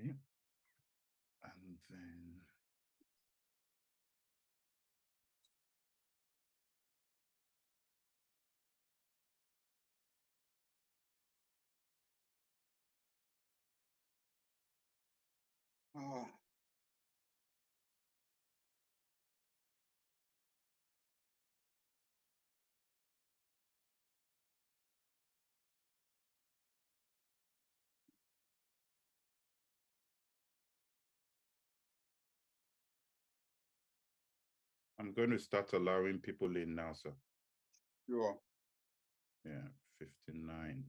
Okay. And then I'm going to start allowing people in now, sir. Sure. Yeah, 59.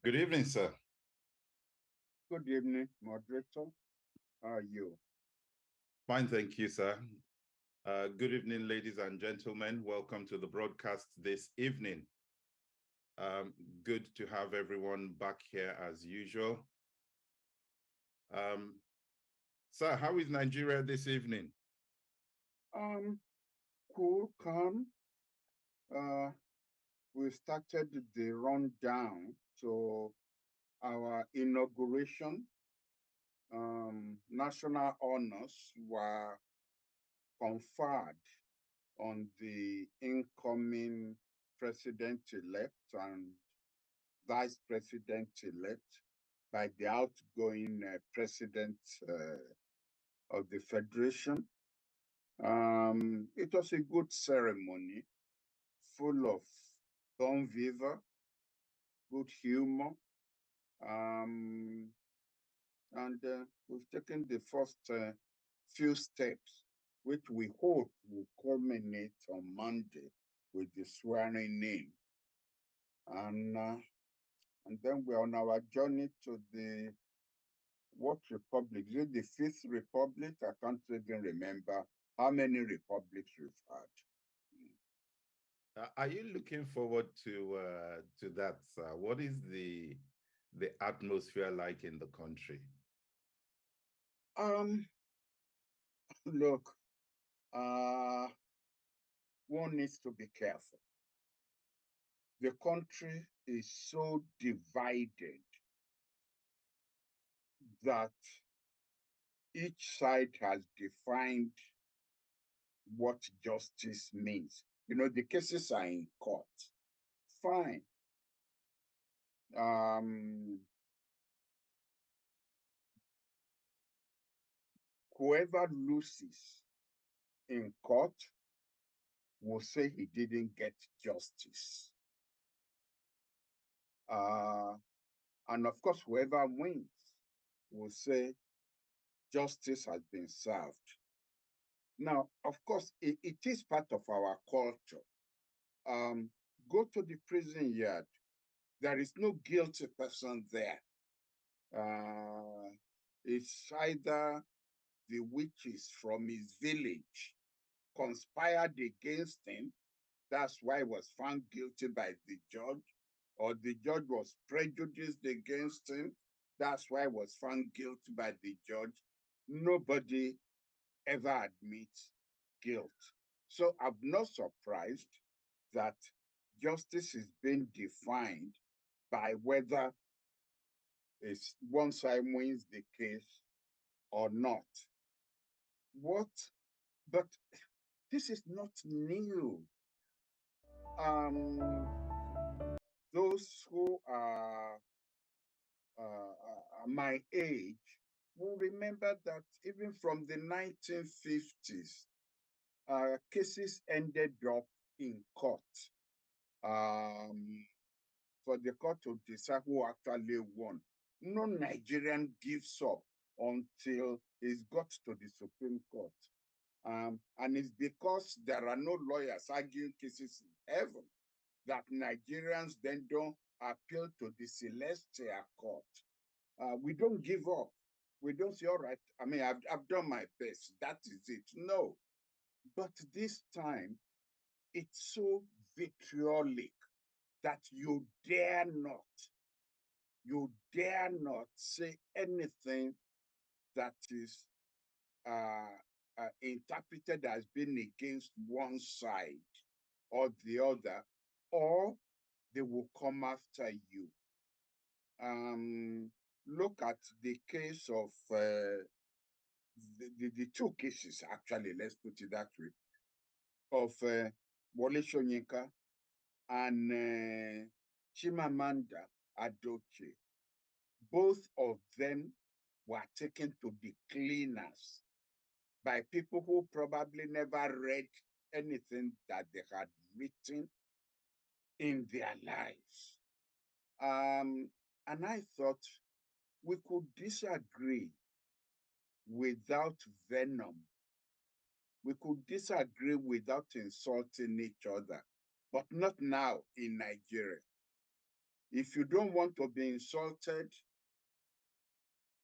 Good evening, sir. Good evening, moderator. How are you? Fine, thank you, sir. Good evening, ladies and gentlemen. Welcome to the broadcast this evening. Good to have everyone back here as usual. Sir, how is Nigeria this evening? Cool, calm. We started the rundown to our inauguration. National honors were conferred on the incoming president-elect and vice president-elect by the outgoing president of the Federation. It was a good ceremony, full of bon vivant, good humor. And we've taken the first few steps, which we hope will culminate on Monday with the swearing in. And then we're on our journey to the what republic? Is it the Fifth Republic? I can't even remember how many republics we've had. Are you looking forward to that, sir? What is the atmosphere like in the country? Look, one needs to be careful. The country is so divided that each side has defined what justice means. You know, the cases are in court. Fine. Whoever loses in court will say he didn't get justice. And of course, whoever wins will say justice has been served. Now, of course, it is part of our culture. Go to the prison yard. There is no guilty person there. It's either the witches from his village conspired against him. That's why he was found guilty by the judge, or the judge was prejudiced against him. That's why he was found guilty by the judge. Nobody ever admits guilt. So I'm not surprised that justice is being defined by whether it's one side wins the case or not. But this is not new. Those who are my age will remember that even from the 1950s, cases ended up in court for the court to decide who actually won. No Nigerian gives up until it's got to the Supreme Court. And it's because there are no lawyers arguing cases in heaven that Nigerians then don't appeal to the celestial court. We don't give up. We don't say, all right, I mean, I've done my best. That is it. No. But this time, it's so vitriolic that you dare not say anything that is interpreted as being against one side or the other, or they will come after you. Look at the case of the two cases, actually, let's put it that way, of Wole Soyinka and Chimamanda Adichie. Both of them were taken to the cleaners by people who probably never read anything that they had written in their lives. And I thought we could disagree without venom. We could disagree without insulting each other, but not now in Nigeria. If you don't want to be insulted,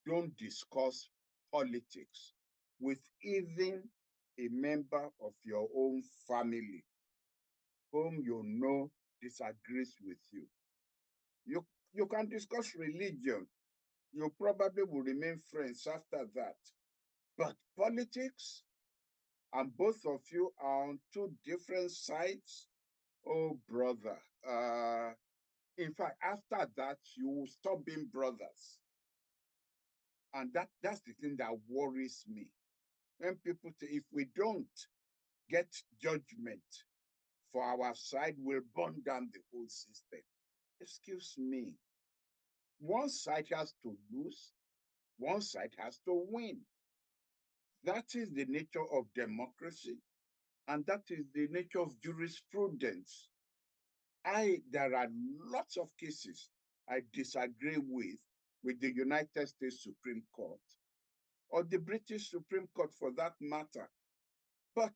don't discuss politics with even a member of your own family whom you know disagrees with you. You can discuss religion. You probably will remain friends after that. But politics, and both of you are on two different sides, oh brother. In fact, after that, you will stop being brothers. And that's the thing that worries me. When people say, if we don't get judgment for our side, we'll burn down the whole system. Excuse me. One side has to lose, one side has to win. That is the nature of democracy, and that is the nature of jurisprudence. There are lots of cases I disagree with the United States Supreme Court, or the British Supreme Court for that matter. But,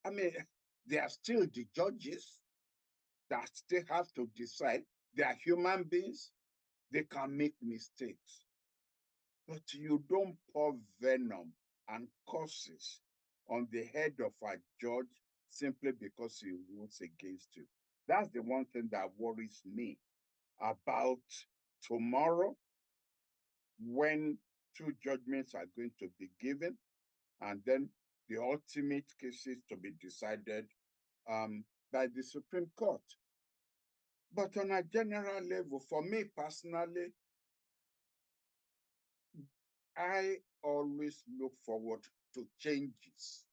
I mean, they are still the judges that still have to decide. They are human beings. They can make mistakes. But you don't pour venom and curses on the head of a judge simply because he rules against you. That's the one thing that worries me about tomorrow, when two judgments are going to be given, and then the ultimate cases to be decided by the Supreme Court. But on a general level, for me personally, I always look forward to changes.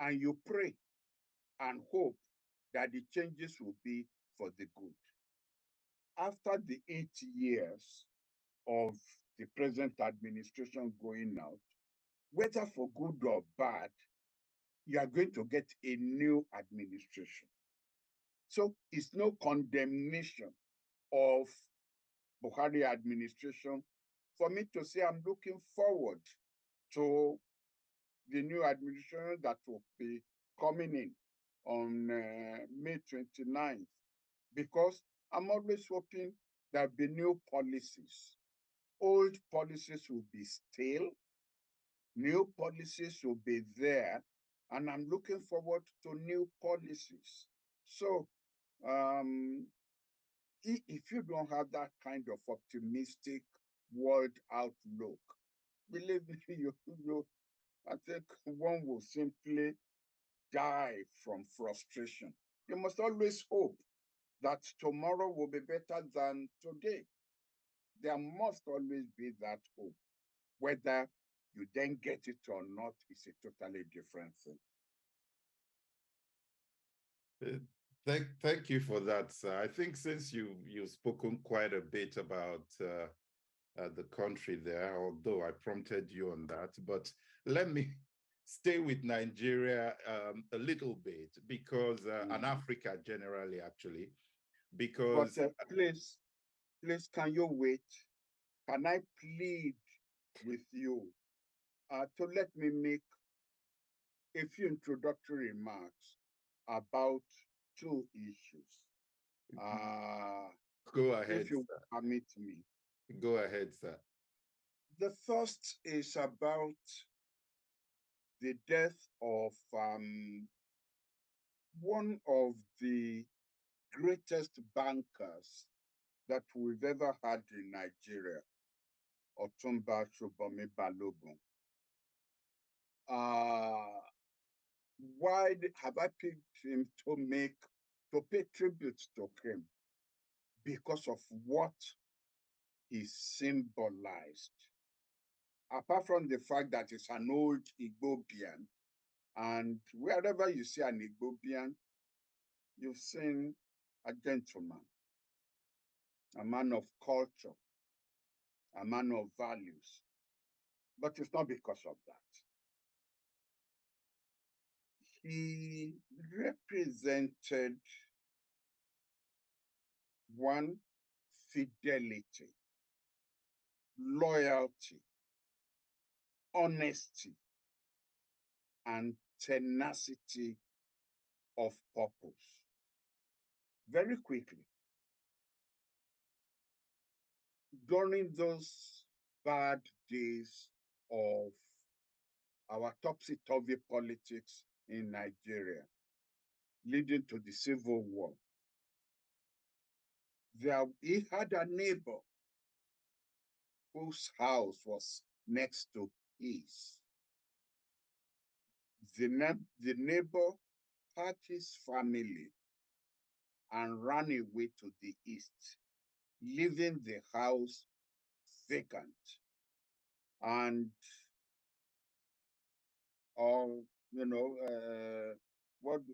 And you pray and hope that the changes will be for the good. After the 8 years of the present administration going out, whether for good or bad, you are going to get a new administration. So it's no condemnation of Buhari administration for me to say I'm looking forward to the new administration that will be coming in on May 29th, because I'm always hoping there'll be new policies. Old policies will be stale, new policies will be there, and I'm looking forward to new policies. So if you don't have that kind of optimistic world outlook, believe me, I think one will simply die from frustration. You must always hope that tomorrow will be better than today. There must always be that hope. Whether you then get it or not is a totally different thing. Thank you for that, sir. I think since you've spoken quite a bit about the country there, although I prompted you on that, but let me stay with Nigeria a little bit, because and Africa generally, actually, because but please, can you wait? Can I plead with you to let me make a few introductory remarks about two issues? Go ahead, if you sir. permit me. Go ahead, sir. The first is about the death of one of the greatest bankers that we've ever had in Nigeria, Otumba Shobomi Balogun. Why have I picked him to pay tribute to him? Because of what he symbolized. Apart from the fact that he's an old Igbobian, and wherever you see an Igbobian, you've seen a gentleman, a man of culture, a man of values. But it's not because of that. He represented one, fidelity, loyalty, honesty, and tenacity of purpose. very quickly. During those bad days of our topsy-turvy politics in Nigeria, leading to the Civil War, he had a neighbor whose house was next to his. The neighbor had his family and ran away to the east, leaving the house vacant. And all, what do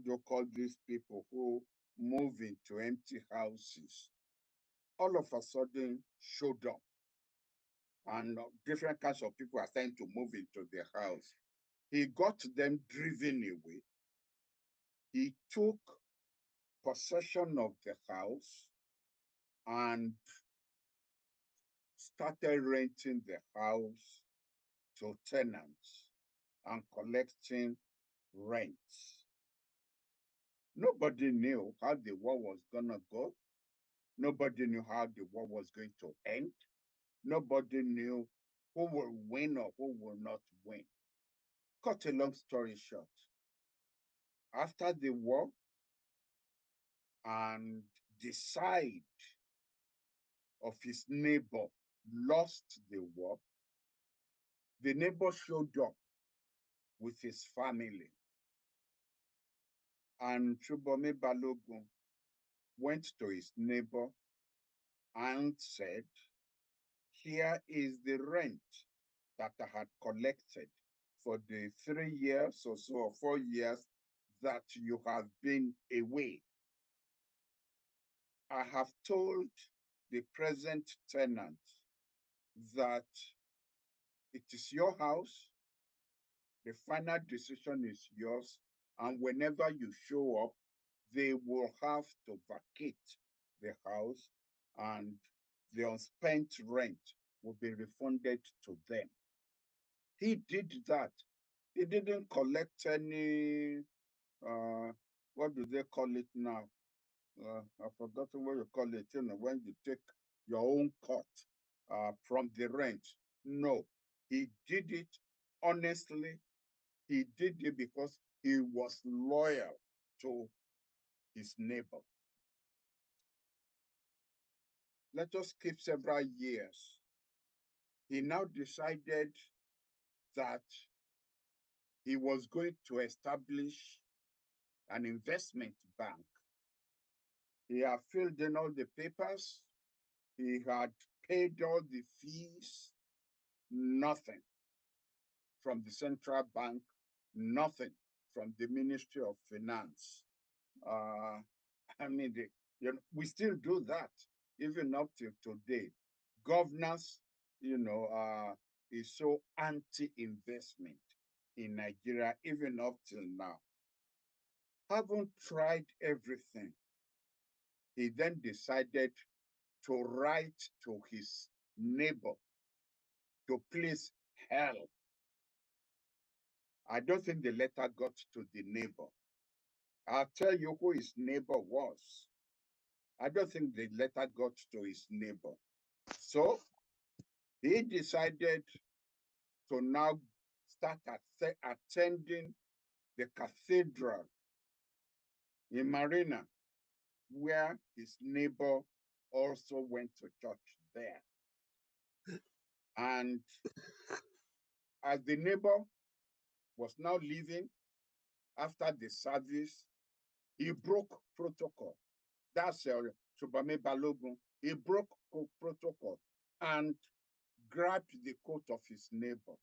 you call these people who move into empty houses? All of a sudden showed up, and different kinds of people are starting to move into the house. He got them driven away. He took possession of the house and started renting the house to tenants and collecting rents. Nobody knew how the war was going to go. Nobody knew how the war was going to end. Nobody knew who will win or who will not win. Cut a long story short, after the war and the side of his neighbor lost the war, the neighbor showed up with his family. And thruMYeyes Balogun went to his neighbor and said, here is the rent that I had collected for the 3 years or so, or 4 years that you have been away. I have told the present tenant that it is your house, the final decision is yours, and whenever you show up, they will have to vacate the house and the unspent rent will be refunded to them. He did that. He didn't collect any, what do they call it now? I've forgotten what you call it, when you take your own cut from the rent. No, he did it honestly. He did it because he was loyal to his neighbor. Let us skip several years. He now decided that he was going to establish an investment bank. He had filled in all the papers. He had paid all the fees. Nothing from the central bank, nothing from the Ministry of Finance. We still do that, even up till today. Governance, is so anti-investment in Nigeria, even up till now. Having tried everything, he then decided to write to his neighbor to please help. I don't think the letter got to the neighbor. I'll tell you who his neighbor was. I don't think the letter got to his neighbor. So he decided to now start attending the cathedral in Marina, where his neighbor also went to church there. And as the neighbor was now leaving after the service, he broke protocol. That's thruMYeyes Balogun. He broke protocol and grabbed the coat of his neighbor.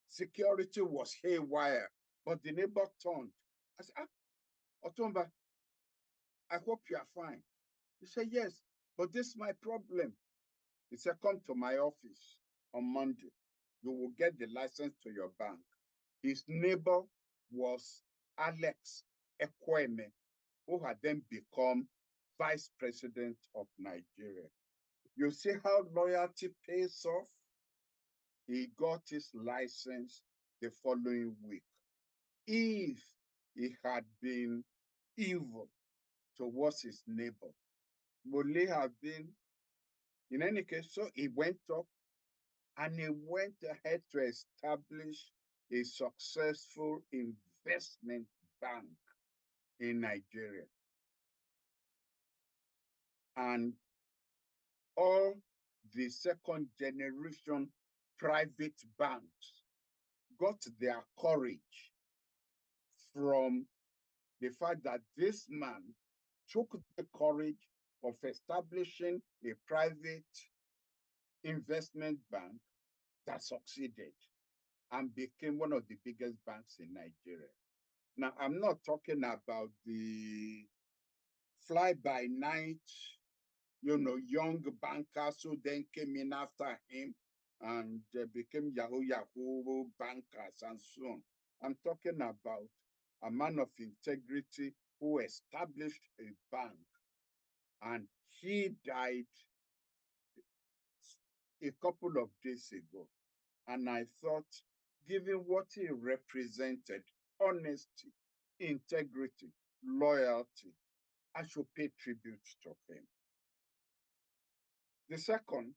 Security was haywire, but the neighbor turned. I said, Otumba, I hope you are fine. He said, yes, but this is my problem. He said, come to my office on Monday. You will get the license to your bank. His neighbor was Alex Ekweme, who had then become Vice President of Nigeria. You see how loyalty pays off? He got his license the following week. If he had been evil, towards his neighbor. Would have been, in any case, so he went up and he went ahead to establish a successful investment bank in Nigeria. And all the second generation private banks got their courage from the fact that this man took the courage of establishing a private investment bank that succeeded and became one of the biggest banks in Nigeria. Now, I'm not talking about the fly-by-night, young bankers who then came in after him and became Yahoo bankers and so on. I'm talking about a man of integrity who established a bank, and he died a couple of days ago. And I thought, given what he represented, honesty, integrity, loyalty, I should pay tribute to him. The second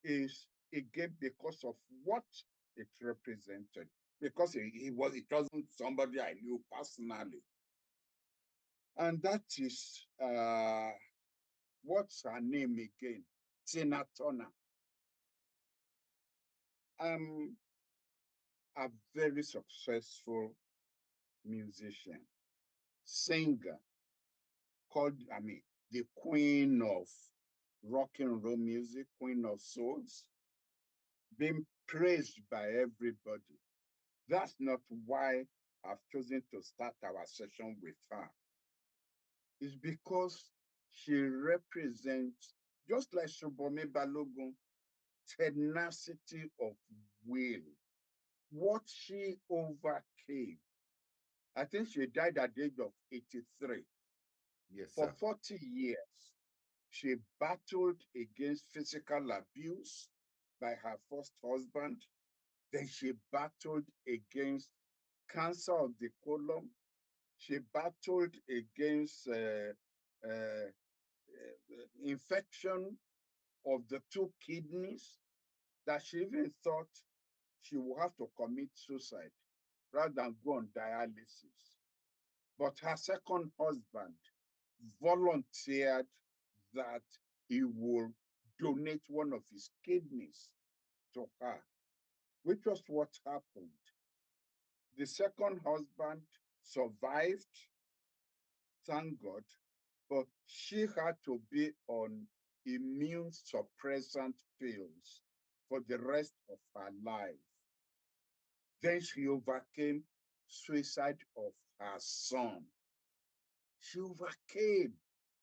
is, again, because of what it represented, because it wasn't somebody I knew personally. And that is, what's her name again? Tina Turner. A very successful musician, singer, called, the queen of rock and roll music, queen of souls, being praised by everybody. That's not why I've chosen to start our session with her. It's because she represents, just like Shubome Balogun, tenacity of will. What she overcame. I think she died at the age of 83. Yes, For sir. 40 years, she battled against physical abuse by her first husband. Then she battled against cancer of the colon. She battled against infection of the two kidneys, that she even thought she would have to commit suicide rather than go on dialysis. But her second husband volunteered that he will donate one of his kidneys to her, which was what happened. The second husband survived, thank God, but she had to be on immune suppressant pills for the rest of her life. Then she overcame suicide of her son. She overcame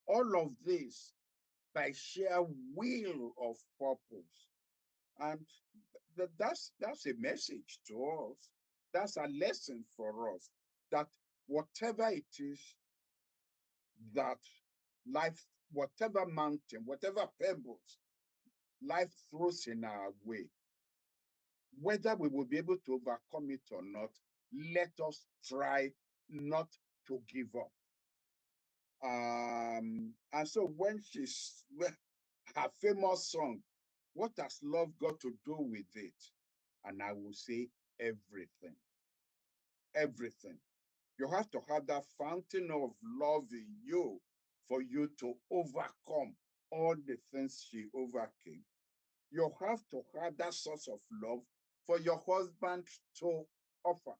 all of this by sheer will of purpose. And that's a message to us. That's a lesson for us, that whatever it is that life, whatever mountain, whatever pebbles life throws in our way, whether we will be able to overcome it or not, let us try not to give up. And so when her famous song, what has love got to do with it? And I will say everything. Everything. You have to have that fountain of love in you for you to overcome all the things she overcame. You have to have that source of love for your husband to offer,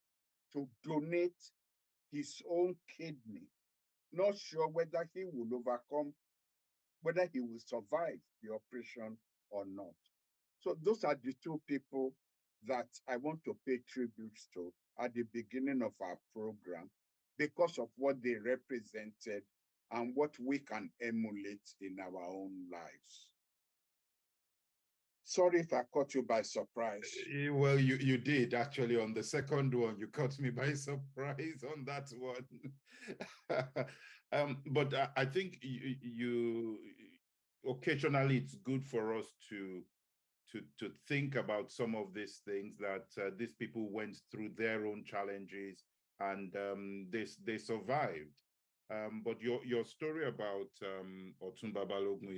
to donate his own kidney. Not sure whether he will overcome, whether he will survive the operation or not. So those are the two people that I want to pay tributes to at the beginning of our program, because of what they represented and what we can emulate in our own lives. Sorry if I caught you by surprise. Well, you did actually. On the second one, you caught me by surprise on that one. But I think you occasionally it's good for us to think about some of these things, that these people went through their own challenges and they survived. But your story about Otumba Balogun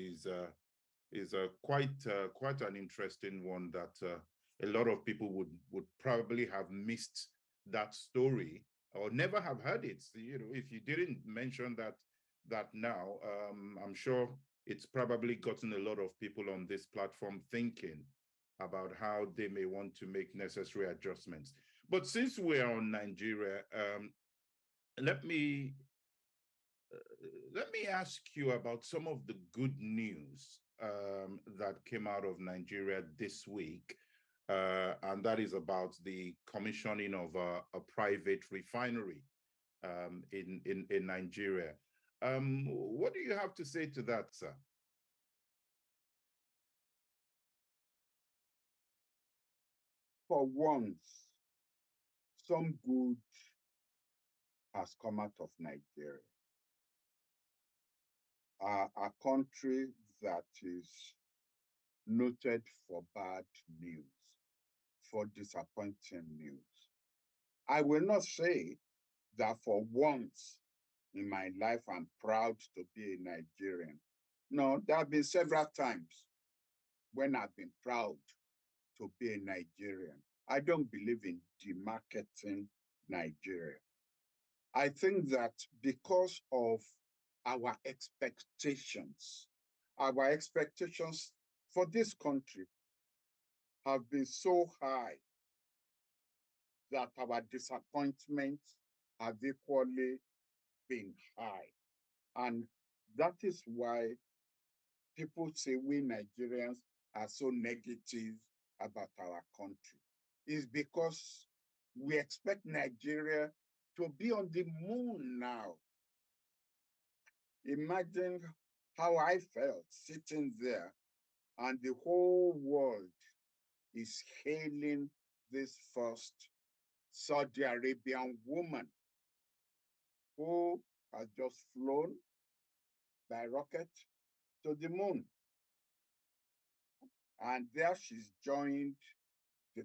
is quite an interesting one that a lot of people would probably have missed that story or never have heard it. You know, if you didn't mention that now, I'm sure it's probably gotten a lot of people on this platform thinking about how they may want to make necessary adjustments. But since we're on Nigeria, let me let me ask you about some of the good news that came out of Nigeria this week, and that is about the commissioning of a private refinery in Nigeria. What do you have to say to that, sir? For once, some good has come out of Nigeria. A country that is noted for bad news, for disappointing news. I will not say that for once in my life I'm proud to be a Nigerian. No, there have been several times when I've been proud to be a Nigerian. I don't believe in demarketing Nigeria. I think that because of our expectations for this country have been so high that our disappointments have equally been high. And that is why people say we Nigerians are so negative about our country. Is because we expect Nigeria to be on the moon now. Imagine how I felt sitting there and the whole world is hailing this first Saudi Arabian woman who has just flown by rocket to the moon. And there she's joined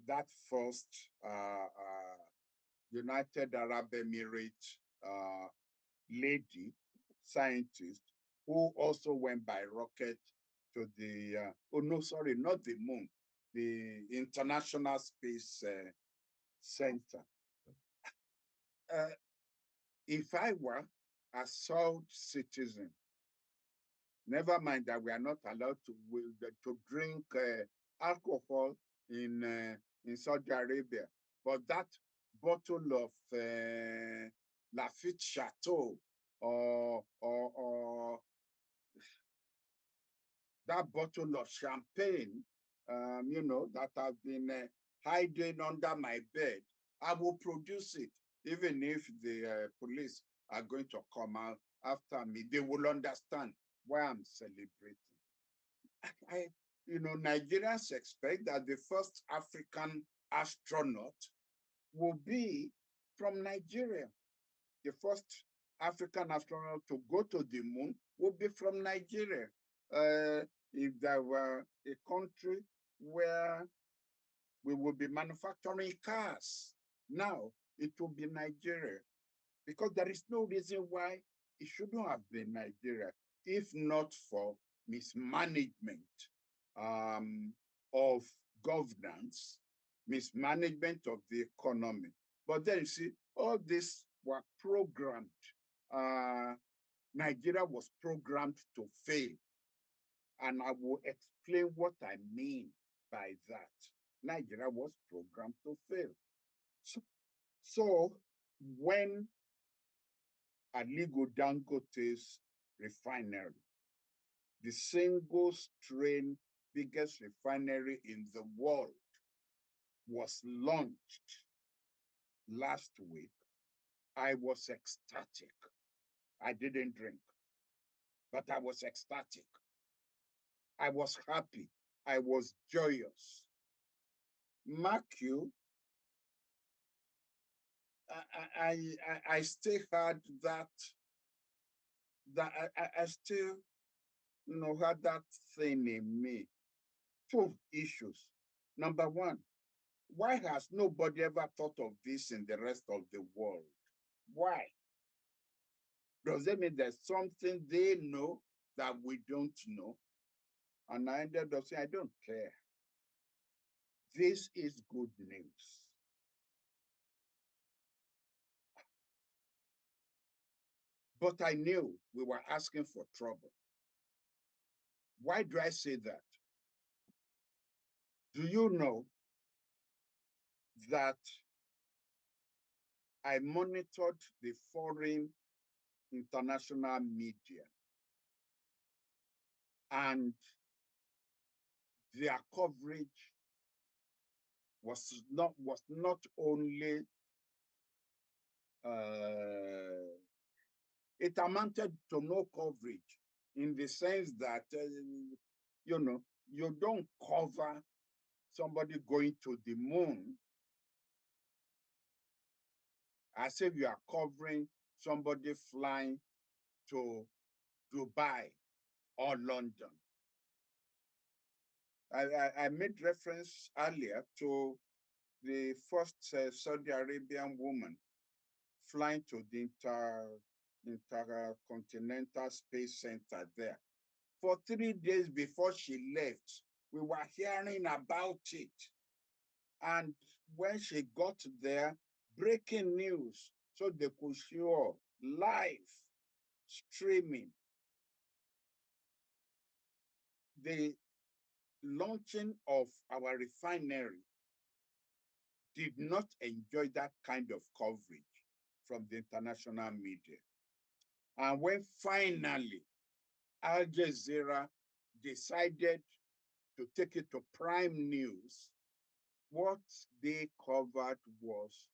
that first United Arab Emirates lady scientist who also went by rocket to the, oh no, sorry, not the moon, the International Space Center. If I were a Saudi citizen, never mind that we are not allowed to drink alcohol in Saudi Arabia, but that bottle of Lafite Chateau or that bottle of champagne, that I've been hiding under my bed, I will produce it, even if the police are going to come out after me. They will understand why I'm celebrating. Nigerians expect that the first African astronaut will be from Nigeria. The first African astronaut to go to the moon will be from Nigeria. If there were a country where we will be manufacturing cars, now it will be Nigeria. Because there is no reason why it shouldn't have been Nigeria, if not for mismanagement of governance, mismanagement of the economy. But then you see, all this were programmed. Nigeria was programmed to fail. And I will explain what I mean by that. Nigeria was programmed to fail. So when Aliko Dangote's refinery, the single strain biggest refinery in the world, was launched last week, I was ecstatic. I didn't drink, but I was ecstatic. I was happy. I was joyous. Mark you, I still had that I still had that thing in me. Two issues. Number one, why has nobody ever thought of this in the rest of the world? Why? Does that mean there's something they know that we don't know? And I ended up saying, I don't care. This is good news. But I knew we were asking for trouble. Why do I say that? Do you know that I monitored the foreign international media, and their coverage was not only it amounted to no coverage, in the sense that you don't cover somebody going to the moon as if you are covering somebody flying to Dubai or London. I made reference earlier to the first Saudi Arabian woman flying to the Intercontinental Space Center there. For 3 days before she left, we were hearing about it. And when she got there, breaking news, so they could show live streaming the launching of our refinery did not enjoy that kind of coverage from the international media. And when finally Al Jazeera decided to take it to prime news, what they covered was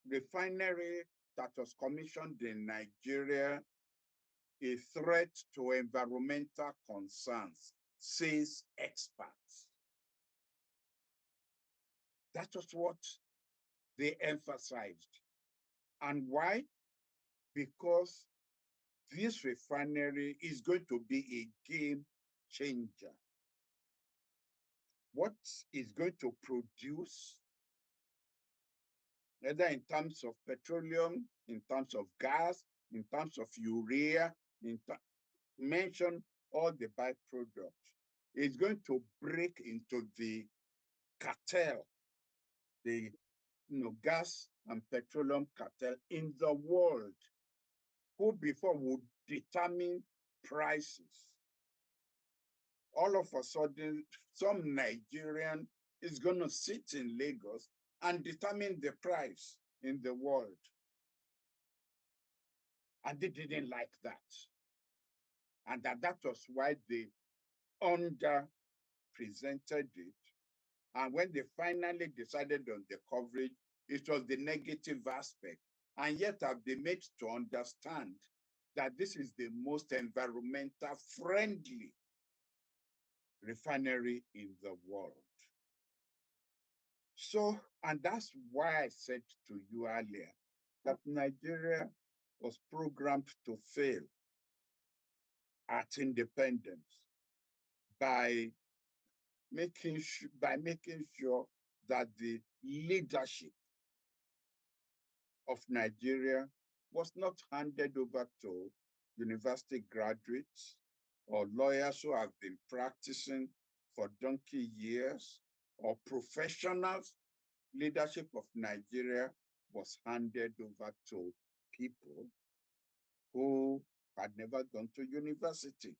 refinery that was commissioned in Nigeria, a threat to environmental concerns, says experts. That was what they emphasized. And why? Because this refinery is going to be a game changer. What is going to produce, whether in terms of petroleum, in terms of gas, in terms of urea, mention all the byproducts, is going to break into the cartel, the gas and petroleum cartel in the world, who before would determine prices. All of a sudden, some Nigerian is going to sit in Lagos and determine the price in the world. And they didn't like that. And that was why they under-presented it. And when they finally decided on the coverage, it was the negative aspect. And yet have they made to understand that this is the most environmental friendly refinery in the world. So, and that's why I said to you earlier that Nigeria was programmed to fail at independence by making sure that the leadership of Nigeria was not handed over to university graduates or lawyers who have been practicing for donkey years, or professionals. Leadership of Nigeria was handed over to people who had never gone to university.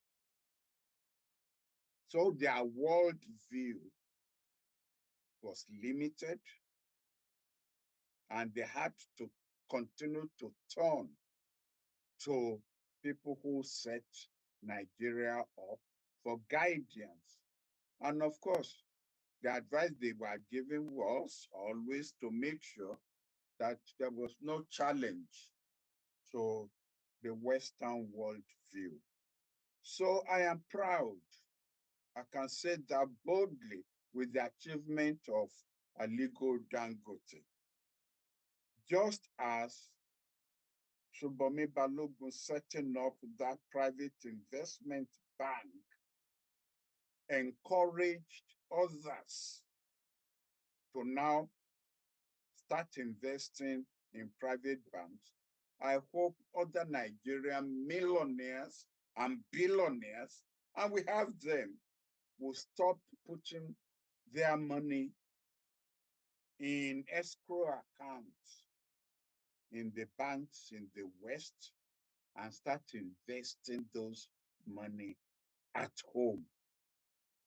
So their worldview was limited, and they had to continue to turn to people who set Nigeria up for guidance. And of course, the advice they were giving was always to make sure that there was no challenge to the Western worldview. So I am proud, I can say that boldly, with the achievement of Aliko Dangote. Just as Shubomi Balogun setting up that private investment bank encouraged others to now start investing in private banks, I hope other Nigerian millionaires and billionaires, and we have them, will stop putting their money in escrow accounts in the banks in the West and start investing those money at home.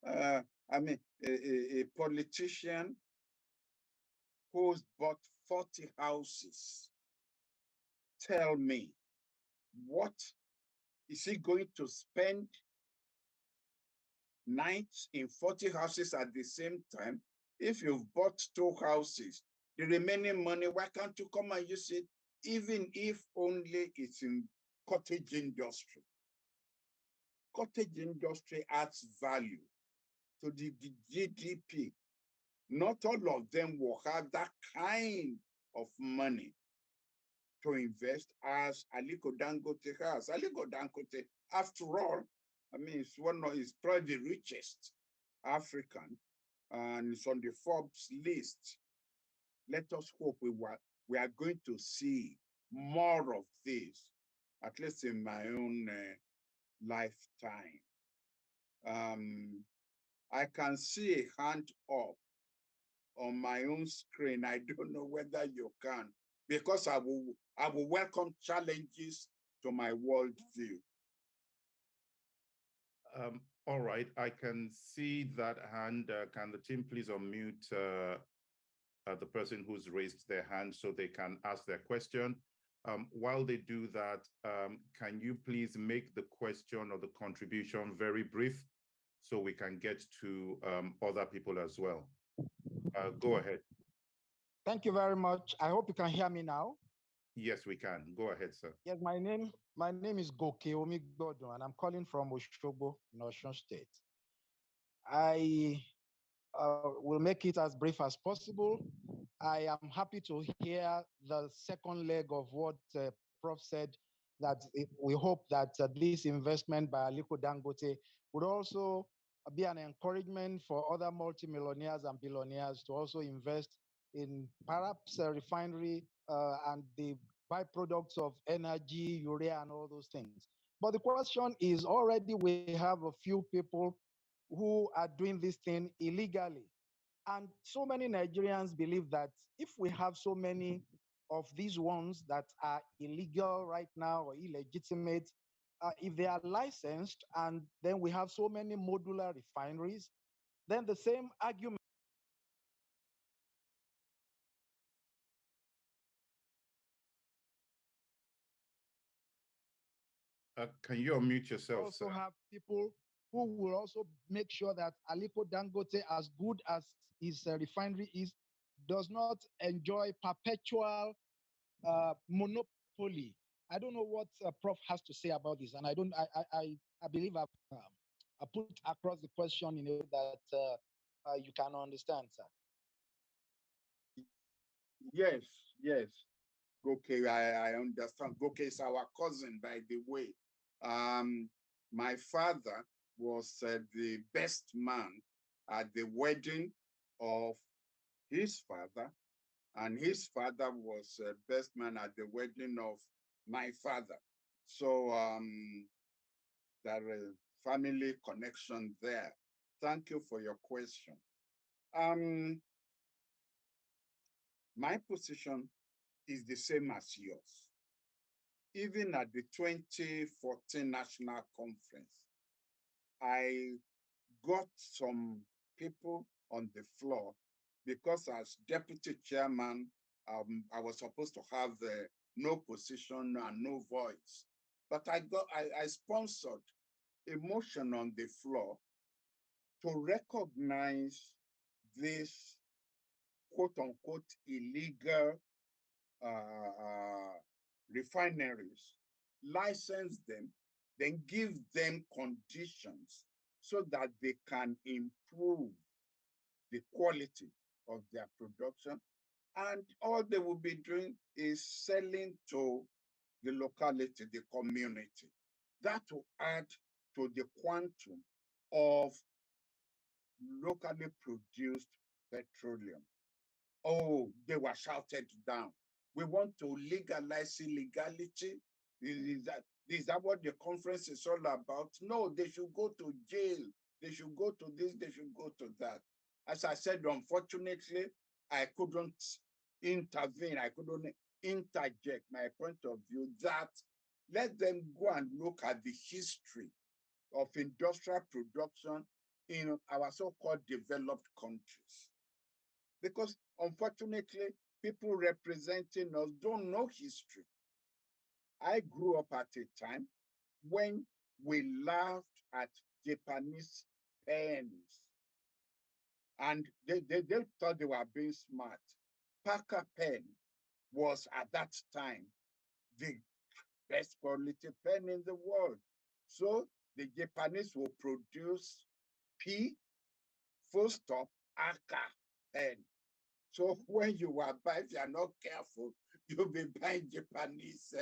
Uh, I mean, a politician who's bought 40 houses, tell me, what is he going to spend nights in 40 houses at the same time? If you've bought 2 houses, the remaining money, why can't you come and use it, even if only it's in cottage industry? Cottage industry adds value to the GDP. Not all of them will have that kind of money to invest as Aliko Dangote has. Aliko Dangote, after all, I mean, it's probably the richest African, and it's on the Forbes list. Let us hope we are going to see more of this, at least in my own lifetime. I can see a hand up on my own screen. I don't know whether you can, because I will welcome challenges to my worldview. All right, I can see that hand. Can the team please unmute the person who's raised their hand so they can ask their question? While they do that, can you please make the question or the contribution very brief so we can get to other people as well? Go ahead. Thank you very much. I hope you can hear me now. Yes, we can. Go ahead, sir. Yes, my name is Goke Omigbodo, and I'm calling from Oshogbo, in Osun State. I will make it as brief as possible. I am happy to hear the second leg of what Prof said, that we hope that this investment by Aliko Dangote would also be an encouragement for other multimillionaires and billionaires to also invest in perhaps a refinery and the byproducts of energy, urea, and all those things. But the question is, already we have a few people who are doing this thing illegally. And so many Nigerians believe that if we have so many of these ones that are illegal right now or illegitimate, if they are licensed and then we have so many modular refineries, then the same argument. Can you unmute yourself, also sir? have people who will also make sure that Aliko Dangote, as good as his refinery is, does not enjoy perpetual monopoly. I don't know what Prof has to say about this, and I believe I put across the question in a way that you can understand, sir. Yes, yes. Goke, I understand. Goke is our cousin, by the way. My father was the best man at the wedding of his father, and his father was best man at the wedding of my father. So there is family connection there. Thank you for your question. My position is the same as yours. Even at the 2014 National Conference, I got some people on the floor because as deputy chairman, I was supposed to have no position and no voice. But I sponsored a motion on the floor to recognize this quote unquote illegal refineries, license them, then give them conditions so that they can improve the quality of their production. And all they will be doing is selling to the locality, the community. That will add to the quantum of locally produced petroleum. Oh, they were shouted down. We want to legalize illegality. Is that what the conference is all about? No, they should go to jail. They should go to this, they should go to that. As I said, unfortunately, I couldn't intervene. I couldn't interject my point of view that let them go and look at the history of industrial production in our so-called developed countries. Because unfortunately, people representing us don't know history. I grew up at a time when we laughed at Japanese pens and they thought they were being smart. Parker pen was at that time the best quality pen in the world. So the Japanese will produce P, full stop, Aka pen. So when you are buying, if you are not careful, you'll be buying Japanese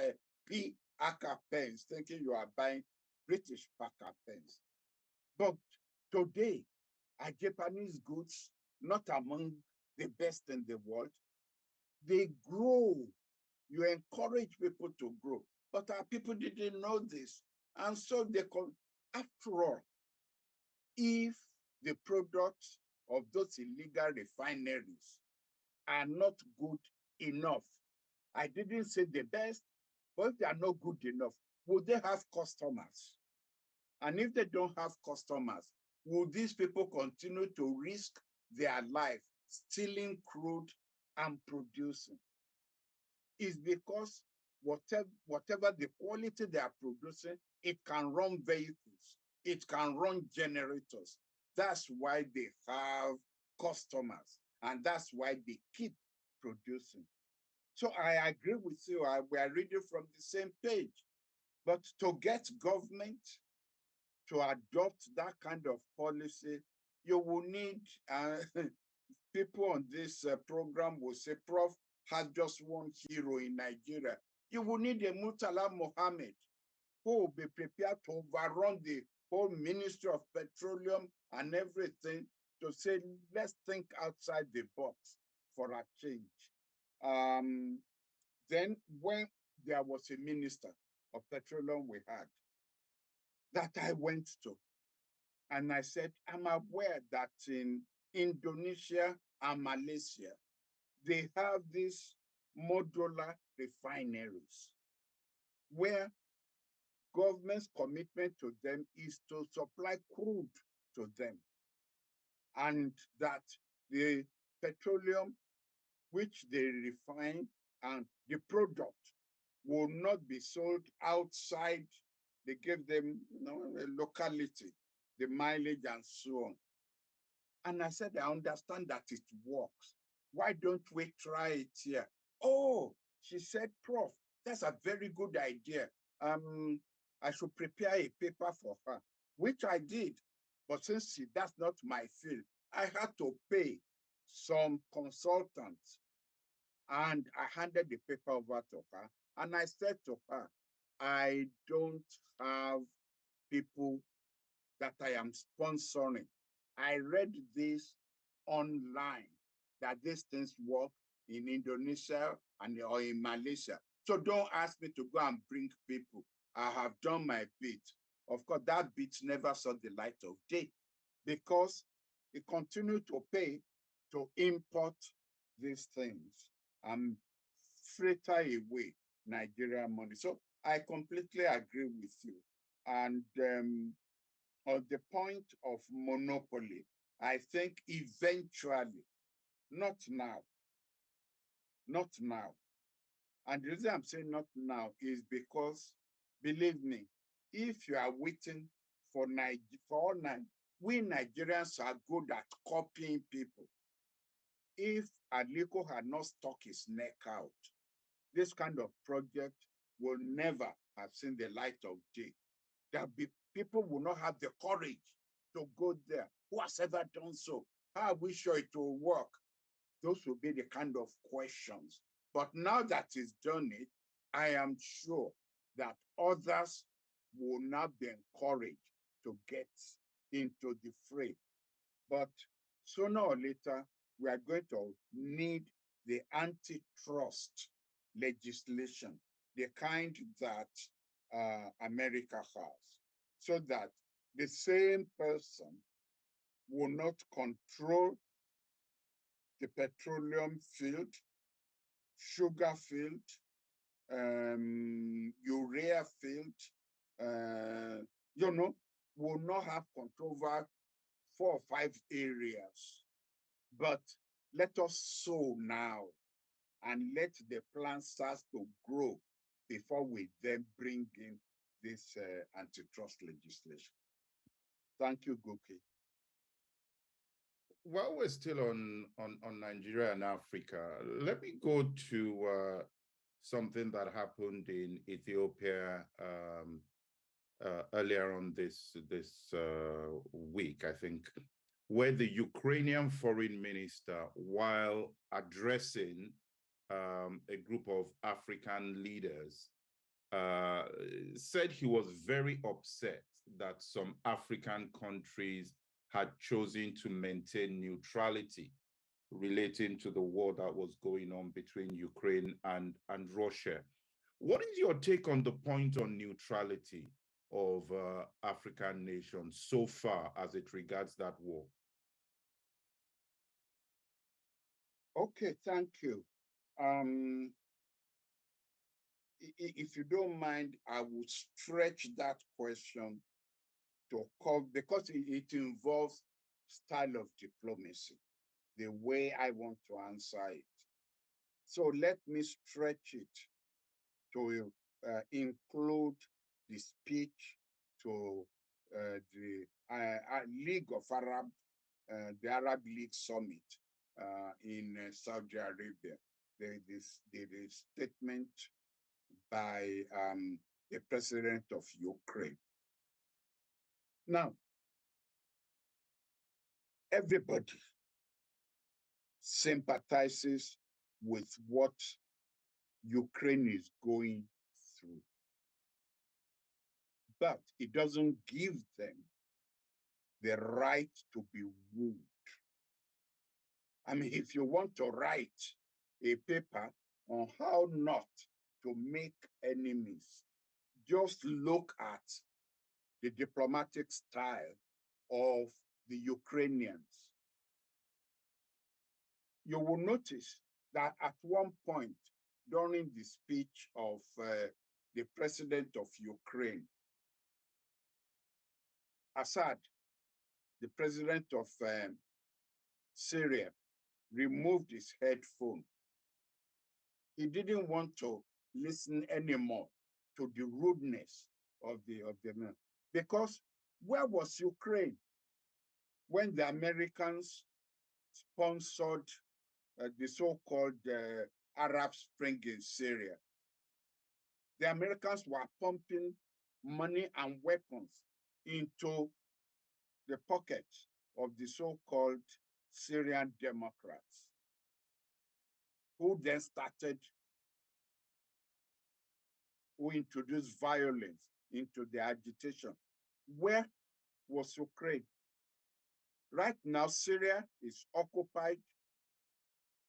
P Aka pens, thinking you are buying British Parker pens. But today, are Japanese goods not among the best in the world? They grow. You encourage people to grow. But our people didn't know this. And so they come, after all, if the products of those illegal refineries are not good enough, I didn't say the best, but if they are not good enough, will they have customers? And if they don't have customers, will these people continue to risk their life stealing crude and producing? It's because whatever the quality they are producing, it can run vehicles, it can run generators. That's why they have customers, and that's why they keep producing. So I agree with you. We are reading from the same page. But to get government to adopt that kind of policy, you will need people on this program will say, Prof has just one hero in Nigeria. You will need a Murtala Mohammed who will be prepared to overrun the whole Ministry of Petroleum and everything to say, let's think outside the box for a change. Then when there was a minister of petroleum we had, that I went to, and I said, I'm aware that in Indonesia and Malaysia, they have these modular refineries where government's commitment to them is to supply crude to them, and that the petroleum which they refine and the product will not be sold outside. They gave them, a locality, the mileage and so on. And I said, I understand that it works. Why don't we try it here? Oh, she said, Prof, that's a very good idea. I should prepare a paper for her, which I did. But since that's not my field, I had to pay some consultants, and I handed the paper over to her. And I said to her, I don't have people that I am sponsoring. I read this online, that these things work in Indonesia or in Malaysia. So don't ask me to go and bring people. I have done my bit. Of course, that bit never saw the light of day because it continued to pay to import these things and fritter away Nigerian money. So I completely agree with you. And on the point of monopoly, I think eventually, not now, not now. And the reason I'm saying not now is because, believe me, if you are waiting for we Nigerians are good at copying people. If Aliko had not stuck his neck out, this kind of project will never have seen the light of day. People will not have the courage to go there. Who has ever done so? How are we sure it will work? Those will be the kind of questions. But now that he's done it, I am sure that others will not be encouraged to get into the fray. But sooner or later, we are going to need the antitrust legislation, the kind that America has, so that the same person will not control the petroleum field, sugar field, urea field, will not have control over 4 or 5 areas. But let us sow now and let the plant start to grow before we then bring in this antitrust legislation. Thank you, Goki. While we're still on Nigeria and Africa, let me go to something that happened in Ethiopia earlier on this week, I think, where the Ukrainian foreign minister, while addressing a group of African leaders, said he was very upset that some African countries had chosen to maintain neutrality relating to the war that was going on between Ukraine and Russia. What is your take on the point on neutrality of African nations so far as it regards that war? Okay, thank you. If you don't mind, I would stretch that question to cover, because it involves style of diplomacy, the way I want to answer it. So let me stretch it to include the speech to the League of Arab, the Arab League Summit in Saudi Arabia. The statement by the president of Ukraine. Now, everybody sympathizes with what Ukraine is going through, but it doesn't give them the right to be wooed. I mean, if you want to write a paper on how not to make enemies, just look at the diplomatic style of the Ukrainians. You will notice that at one point during the speech of the president of Ukraine, Assad, the president of Syria, removed his headphone. He didn't want to listen anymore to the rudeness of the man. Because where was Ukraine when the Americans sponsored the so-called Arab Spring in Syria? The Americans were pumping money and weapons into the pockets of the so-called Syrian Democrats, who then who introduced violence into the agitation. Where was Ukraine? Right now, Syria is occupied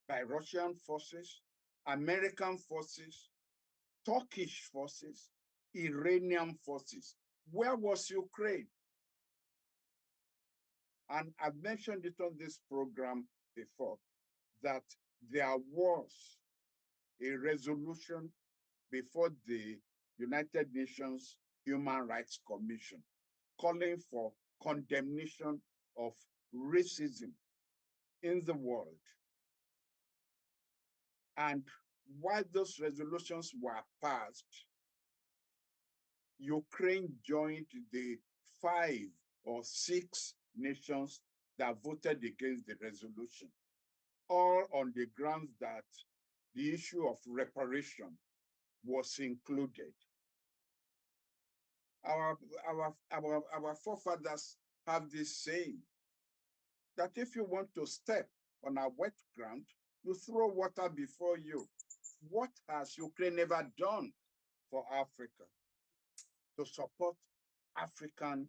by Russian forces, American forces, Turkish forces, Iranian forces. Where was Ukraine? And I've mentioned it on this program before, that there was a resolution before the United Nations Human Rights Commission calling for condemnation of racism in the world. And while those resolutions were passed, Ukraine joined the 5 or 6 nations that voted against the resolution, all on the grounds that the issue of reparation was included. Our forefathers have this saying that if you want to step on a wet ground, you throw water before you. What has Ukraine ever done for Africa to support African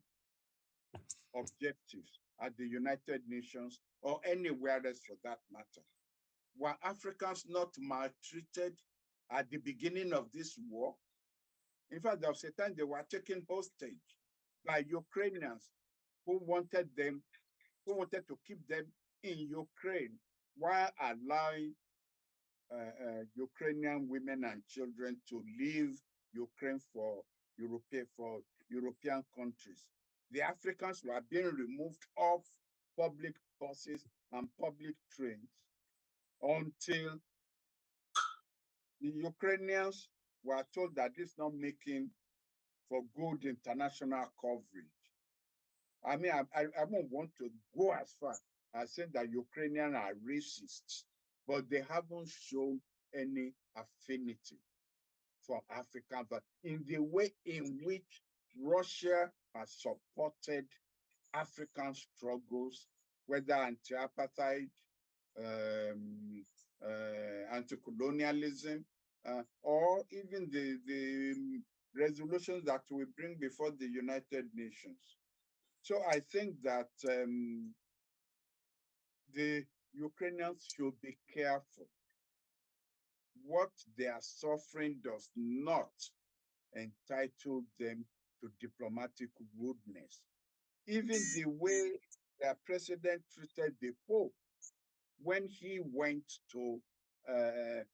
objectives, at the United Nations or anywhere else for that matter? Were Africans not maltreated at the beginning of this war? In fact, there was a time they were taken hostage by Ukrainians who wanted to keep them in Ukraine while allowing Ukrainian women and children to leave Ukraine for European countries. The Africans were being removed off public buses and public trains until the Ukrainians were told that this is not making for good international coverage. I mean, I won't want to go as far as saying that Ukrainians are racists, but they haven't shown any affinity for Africa, but in the way in which Russia has supported African struggles, whether anti-apartheid, anti-colonialism, or even the resolutions that we bring before the United Nations. So I think that the Ukrainians should be careful. What they are suffering does not entitle them to diplomatic rudeness. Even the way their president treated the Pope when he went to the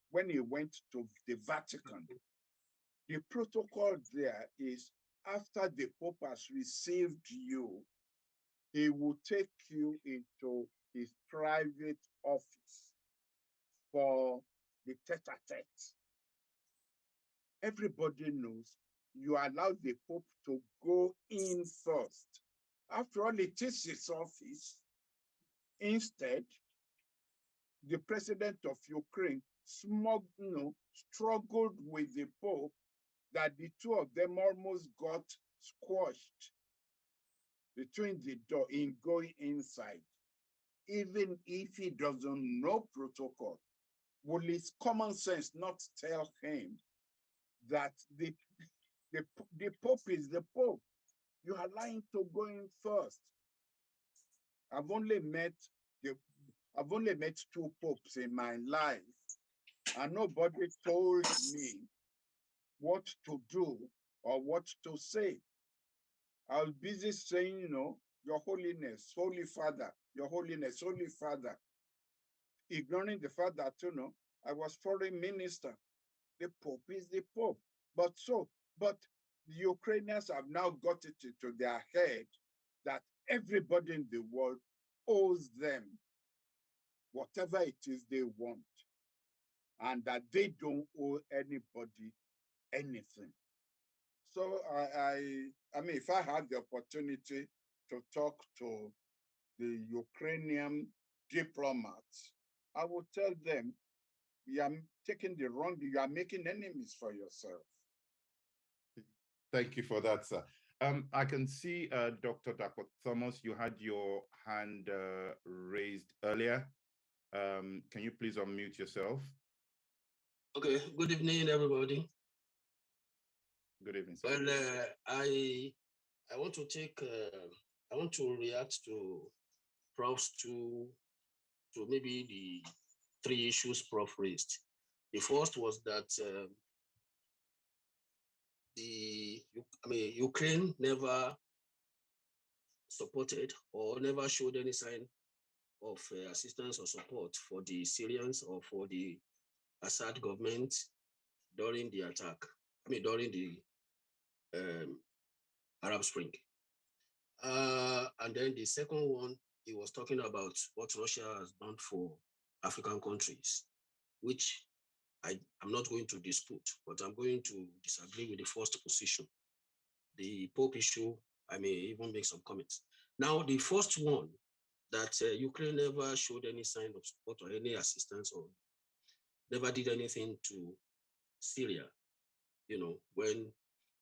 Vatican, the protocol there is after the Pope has received you, he will take you into his private office for the tete-a-tete. Everybody knows you allow the Pope to go in first. After all, it is his office. Instead, the president of Ukraine struggled with the Pope that the two of them almost got squashed between the door in going inside. Even if he doesn't know protocol, will his common sense not tell him that the Pope is the Pope? You are lying to go in first. I've only met two popes in my life, and nobody told me what to do or what to say. I was busy saying, Your Holiness, Holy Father, Your Holiness, Holy Father, ignoring the fact that, I was foreign minister. The Pope is the Pope. But the Ukrainians have now got it into their head that everybody in the world owes them whatever it is they want, and that they don't owe anybody anything. So I mean, if I had the opportunity to talk to the Ukrainian diplomats, I would tell them, you are taking the wrong, you are making enemies for yourself. Thank you for that, sir. I can see, Dr. Dapper Thomas, you had your hand raised earlier. Can you please unmute yourself? Okay, good evening, everybody. Good evening, sir. Well, I want to I want to react to Prof's to maybe the 3 issues Prof raised. The first was that Ukraine never supported or never showed any sign of assistance or support for the Syrians or for the Assad government during the attack. During the Arab Spring. And then the second one, he was talking about what Russia has done for African countries, which I'm not going to dispute, but I'm going to disagree with the first position. The Pope issue, I may even make some comments. Now, the first one, that Ukraine never showed any sign of support or any assistance or never did anything to Syria, when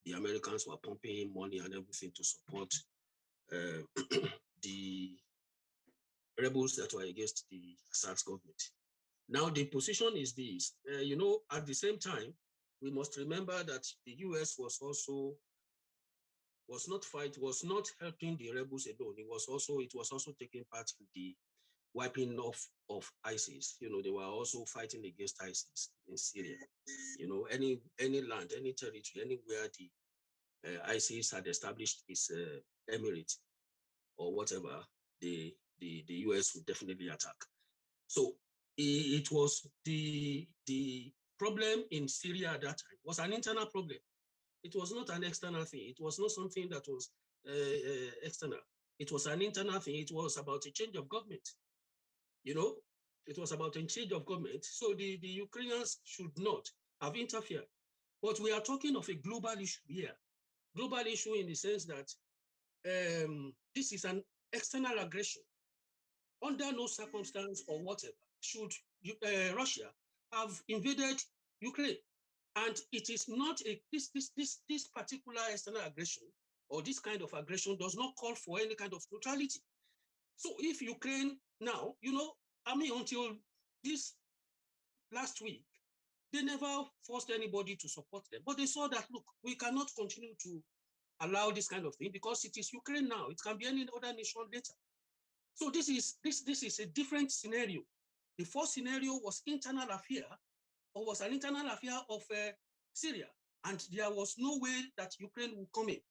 the Americans were pumping money and everything to support the rebels that were against the Assad government. Now, the position is this, at the same time, we must remember that the US was also was not helping the rebels alone. It was also taking part in the wiping off of ISIS. You know, they were also fighting against ISIS in Syria. You know, any land, any territory, anywhere the ISIS had established its emirate or whatever, the US would definitely attack. So it was the problem in Syria at that time was an internal problem. It was not an external thing. It was not something that was external. It was an internal thing. It was about a change of government. You know, it was about a change of government. So the Ukrainians should not have interfered. But we are talking of a global issue here. Global issue in the sense that this is an external aggression. Under no circumstance or whatever should Russia have invaded Ukraine. And it is not this particular external aggression or this kind of aggression does not call for any kind of neutrality. So if Ukraine now, you know, I mean, until this last week, they never forced anybody to support them. But they saw that, look, we cannot continue to allow this kind of thing because it is Ukraine now. It can be any other nation later. So this is a different scenario. The first scenario was internal affair, or was an internal affair of Syria, and there was no way that Ukraine would come in.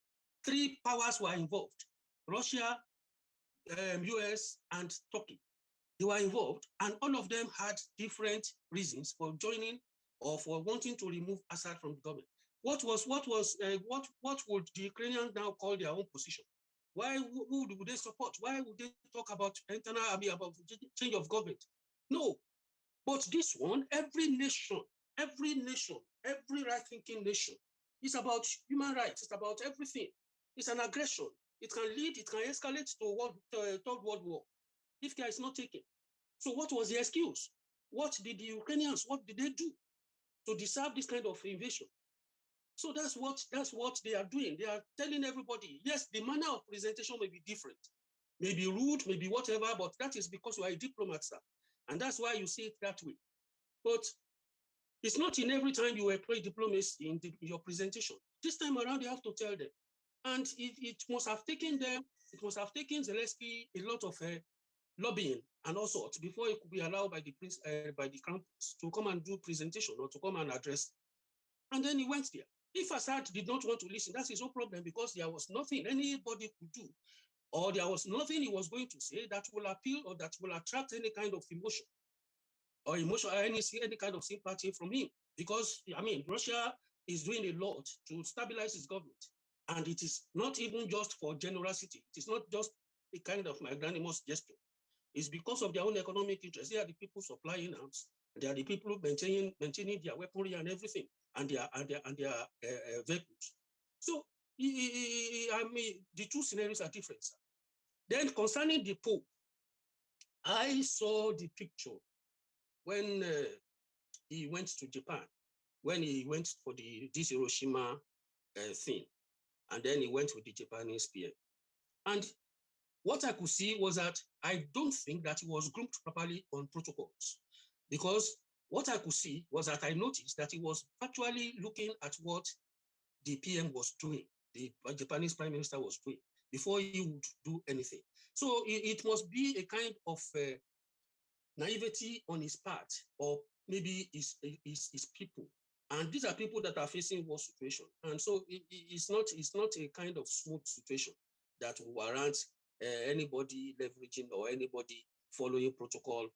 Three powers were involved: Russia, US, and Turkey. They were involved, and all of them had different reasons for joining or for wanting to remove Assad from the government. What would the Ukrainians now call their own position? Why would they support? Why would they talk about internal army, about change of government? No. But this one, every nation, every right-thinking nation, is about human rights. It's about everything. It's an aggression. It can lead, it can escalate to Third World War if care is not taken. So what was the excuse? What did the Ukrainians, what did they do to deserve this kind of invasion? So that's what they are doing. They are telling everybody, yes, the manner of presentation may be different, may be rude, maybe whatever, but that is because you are a diplomat, sir. And that's why you see it that way. But it's not in every time you employ diplomacy in your presentation. This time around, you have to tell them. And it must have taken Zelensky a lot of lobbying and all sorts before it could be allowed by the Crown Prince to come and do presentation or to come and address. And then he went there. If Assad did not want to listen, that's his own problem, because there was nothing anybody could do, or there was nothing he was going to say that will appeal or that will attract any kind of emotion or any kind of sympathy from him. Because, I mean, Russia is doing a lot to stabilize its government. And it is not even just for generosity. It is not just a kind of magnanimous gesture. It's because of their own economic interests. They are the people supplying arms. They are the people maintaining their weaponry and everything, and their vehicles. So, I mean, the two scenarios are different, sir. Then concerning the Pope, I saw the picture when he went to Japan, when he went for this Hiroshima thing, and then he went with the Japanese PM. And what I could see was that I don't think that he was groomed properly on protocols, because what I could see was that I noticed that he was actually looking at what the PM was doing, the Japanese Prime Minister was doing, before he would do anything. So it must be a kind of naivety on his part, or maybe his people. And these are people that are facing war situation. And so it's not a kind of smooth situation that will warrant anybody leveraging or anybody following protocol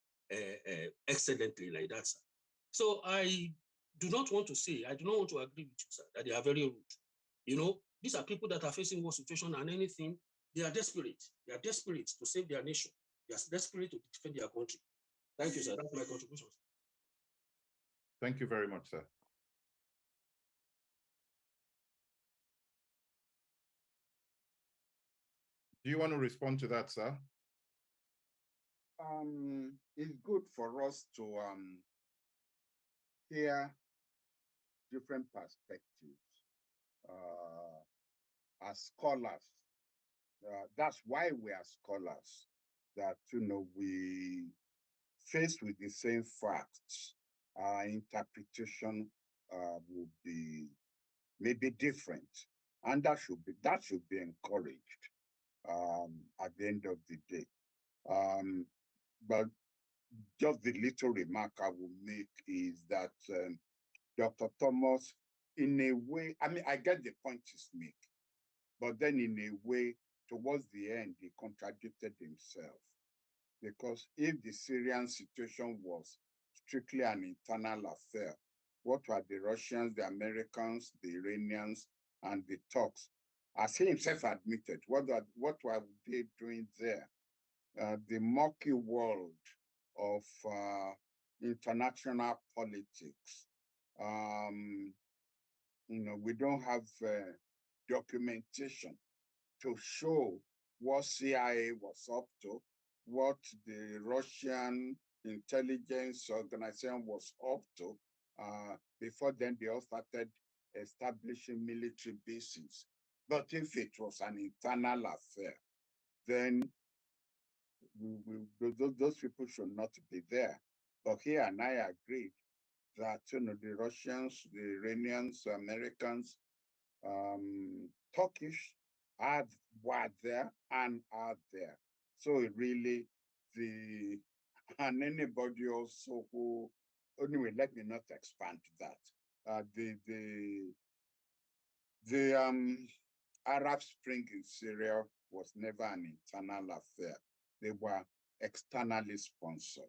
excellently like that, sir. So I do not want to agree with you, sir, that they are very rude. You know, these are people that are facing war situation, and anything, they are desperate. They are desperate to save their nation. They are desperate to defend their country. Thank you, sir. That's my contribution. Thank you very much, sir. Do you want to respond to that, sir? It's good for us to hear different perspectives as scholars. That's why we are scholars, that, you know, we faced with the same facts, our interpretation will be maybe different. And that should be encouraged at the end of the day. But just the little remark I will make is that Dr. Thomas, in a way, I mean, I get the point he's making, but then in a way, towards the end, he contradicted himself. Because if the Syrian situation was strictly an internal affair, what were the Russians, the Americans, the Iranians, and the Turks, as he himself admitted, what were they doing there? The murky world of international politics. We don't have documentation to show what CIA was up to, what the Russian intelligence organization was up to. Before then, they all started establishing military bases. But if it was an internal affair, then those people should not be there. But here and I agreed that the Russians, the Iranians, Americans, Turkish were there and are there. So it really and anybody also who anyway, let me not expand that. The Arab Spring in Syria was never an internal affair. They were externally sponsored.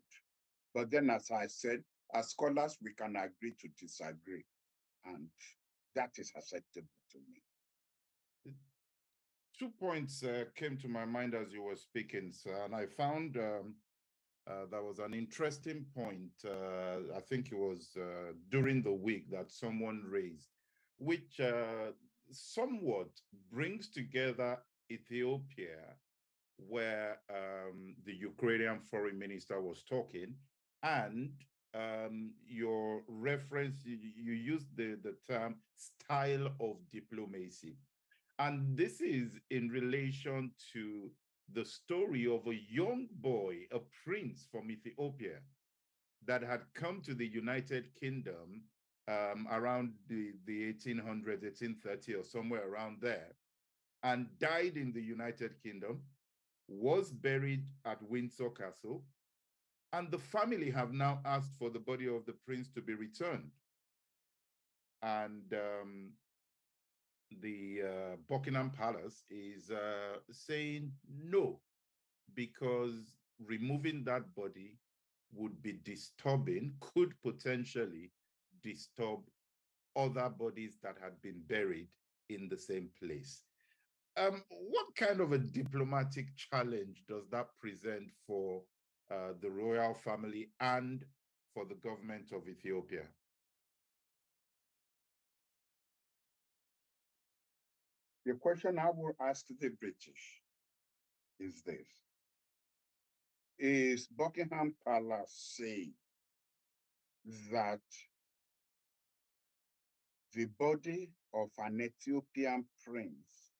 But then, as I said, as scholars, we can agree to disagree. And that is acceptable to me. 2 points came to my mind as you were speaking, sir, and I found there was an interesting point. I think it was during the week that someone raised, which somewhat brings together Ethiopia, where the Ukrainian foreign minister was talking, and your reference, you used the term style of diplomacy. And this is in relation to the story of a young boy, a prince from Ethiopia, that had come to the United Kingdom around the 1800s, 1830, or somewhere around there, and died in the United Kingdom, was buried at Windsor Castle, and the family have now asked for the body of the prince to be returned. And the Buckingham Palace is saying no, because removing that body would be disturbing, could potentially disturb other bodies that had been buried in the same place. What kind of a diplomatic challenge does that present for the royal family and for the government of Ethiopia? The question I will ask the British is this. Is Buckingham Palace saying that the body of an Ethiopian prince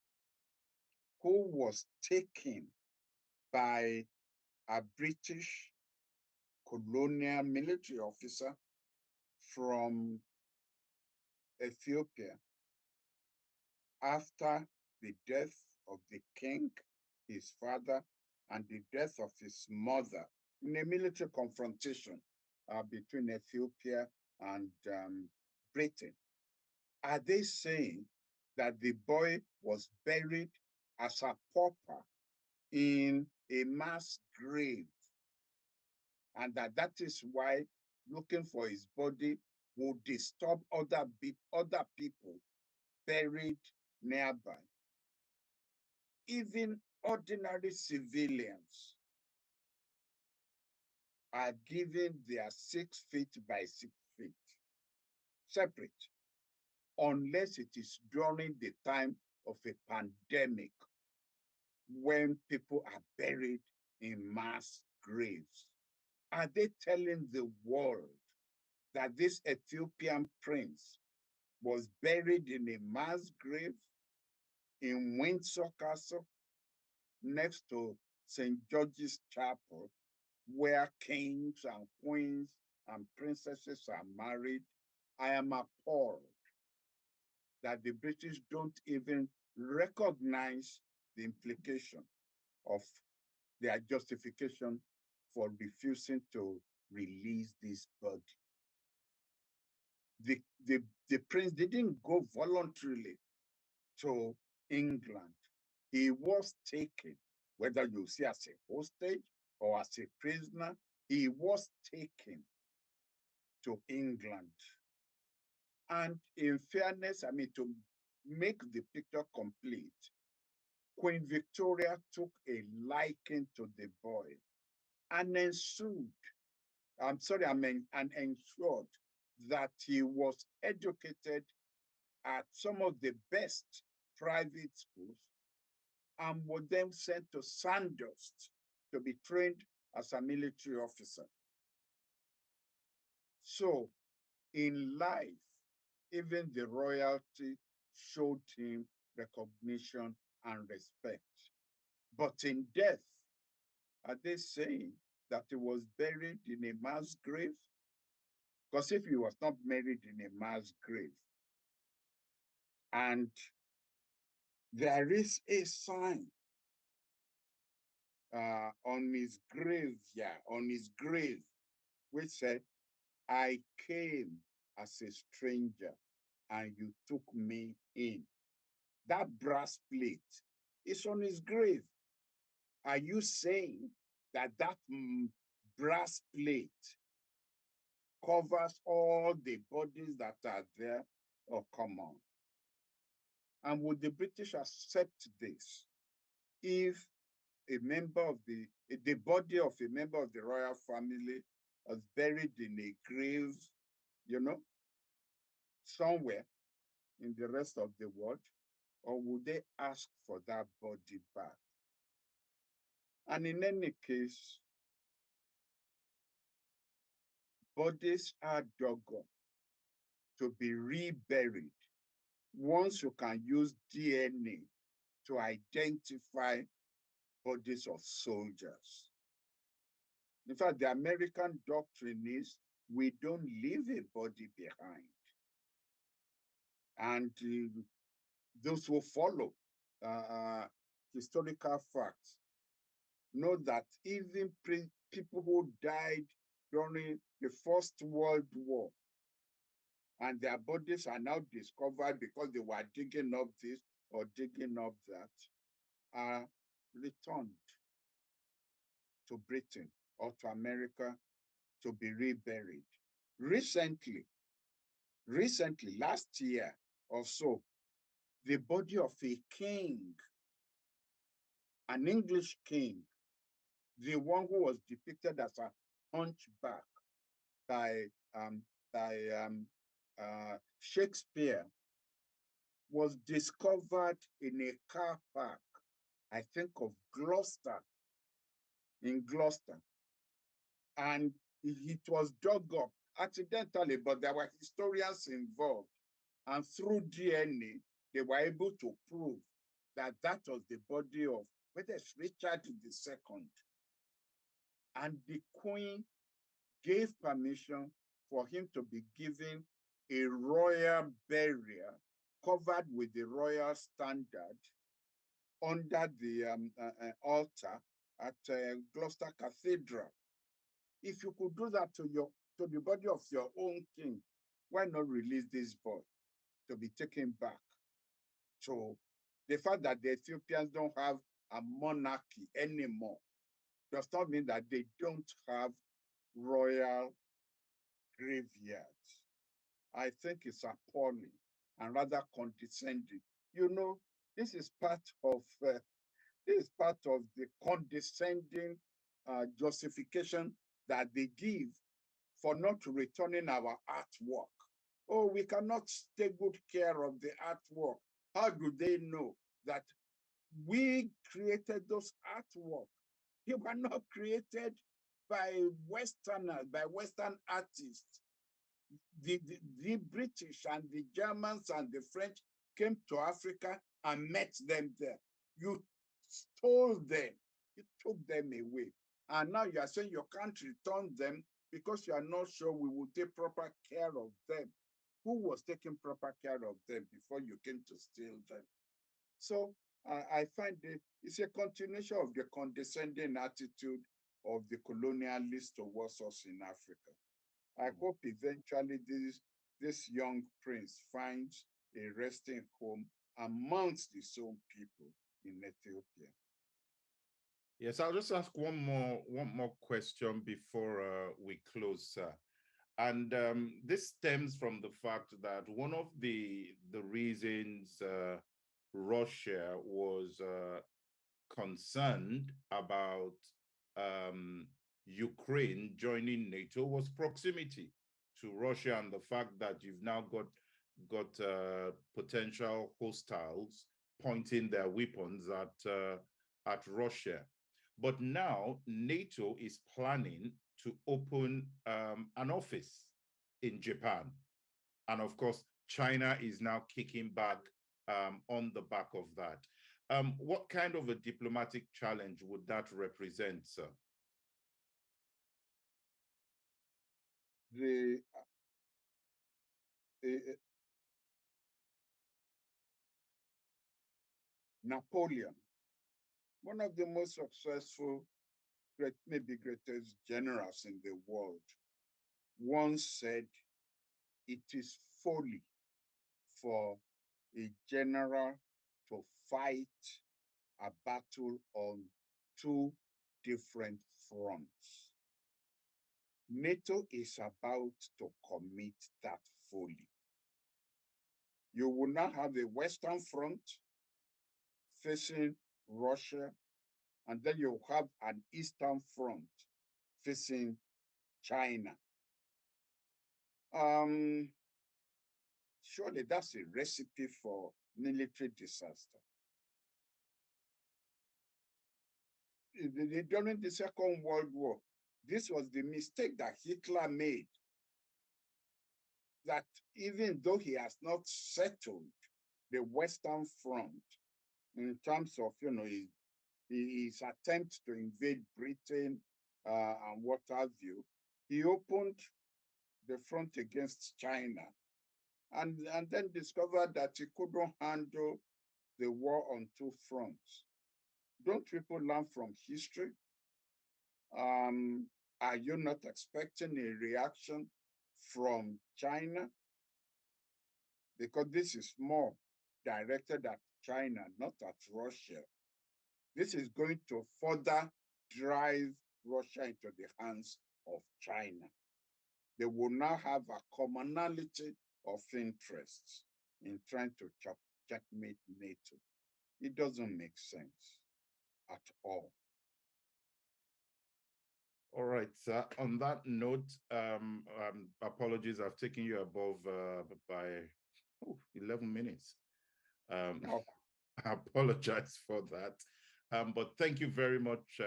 who was taken by a British colonial military officer from Ethiopia after the death of the king, his father, and the death of his mother in a military confrontation between Ethiopia and Britain. Are they saying that the boy was buried as a pauper in a mass grave, and that is why looking for his body would disturb other people buried nearby? Even ordinary civilians are given their 6 feet by 6 feet separate, unless it is during the time of a pandemic when people are buried in mass graves. Are they telling the world that this Ethiopian prince was buried in a mass grave in Windsor Castle next to St. George's Chapel, where kings and queens and princesses are married? I am appalled. that the British don't even recognize the implication of their justification for refusing to release this body. The prince didn't go voluntarily to England. He was taken, whether you see as a hostage or as a prisoner, he was taken to England. And in fairness, I mean, to make the picture complete, Queen Victoria took a liking to the boy and ensured, and ensured that he was educated at some of the best private schools and was then sent to Sandhurst to be trained as a military officer. So in life, even the royalty showed him recognition and respect. But in death, are they saying that he was buried in a mass grave? Because if he was not buried in a mass grave, and there is a sign on his grave, which said, I came as a stranger and you took me in. That brass plate is on his grave. Are you saying that that brass plate covers all the bodies that are there? Oh, come on. And would the British accept this if a member of the body of a member of the royal family was buried in a grave, somewhere in the rest of the world? Or would they ask for that body back? And in any case, bodies are dug up to be reburied once you can use DNA to identify bodies of soldiers. In fact, the American doctrine is we don't leave a body behind. And those who follow historical facts know that even people who died during the First World War and their bodies are now discovered because they were digging up this or digging up that, are returned to Britain or to America to be reburied. Recently, last year or so, the body of a king, an English king, the one who was depicted as a hunchback by Shakespeare, was discovered in a car park, I think of Gloucester, in Gloucester. And it was dug up accidentally, but there were historians involved. And through DNA, they were able to prove that that was the body of, whether it's Richard II. And the Queen gave permission for him to be given a royal burial covered with the royal standard under the altar at Gloucester Cathedral. If you could do that to the body of your own king, why not release this boy to be taken back? So the fact that the Ethiopians don't have a monarchy anymore does not mean that they don't have royal graveyards. I think it's appalling and rather condescending. This is part of the condescending justification that they give for not returning our artwork. Oh, we cannot take good care of the artwork. How do they know that we created those artwork? They were not created by Westerners, by Western artists. The British and the Germans and the French came to Africa and met them there. You stole them. You took them away. And now you are saying you can't return them because you are not sure we will take proper care of them. Who was taking proper care of them before you came to steal them? So I find it's a continuation of the condescending attitude of the colonialists towards us in Africa. I hope eventually this young prince finds a resting home amongst his own people in Ethiopia. Yes, I'll just ask one more question before we close, sir. And this stems from the fact that one of the reasons Russia was concerned about Ukraine joining NATO was proximity to Russia and the fact that you've now got potential hostiles pointing their weapons at Russia. But now NATO is planning to open an office in Japan. And of course, China is now kicking back on the back of that. What kind of a diplomatic challenge would that represent, sir? Napoleon, one of the most successful, maybe greatest generals in the world, once said, it is folly for a general to fight a battle on two different fronts. NATO is about to commit that folly. You will now have a Western front facing Russia, and then you have an Eastern front facing China. Surely that's a recipe for military disaster. During the Second World War, this was the mistake that Hitler made. That even though he has not settled the Western Front in terms of, his attempt to invade Britain and what have you, he opened the front against China and then discovered that he couldn't handle the war on two fronts. Don't people learn from history? Are you not expecting a reaction from China? Because this is more directed at China, not at Russia. This is going to further drive Russia into the hands of China. They will now have a commonality of interests in trying to checkmate NATO. It doesn't make sense at all. All right, sir. On that note, apologies, I've taken you above by 11 minutes. Oh. I apologize for that. But thank you very much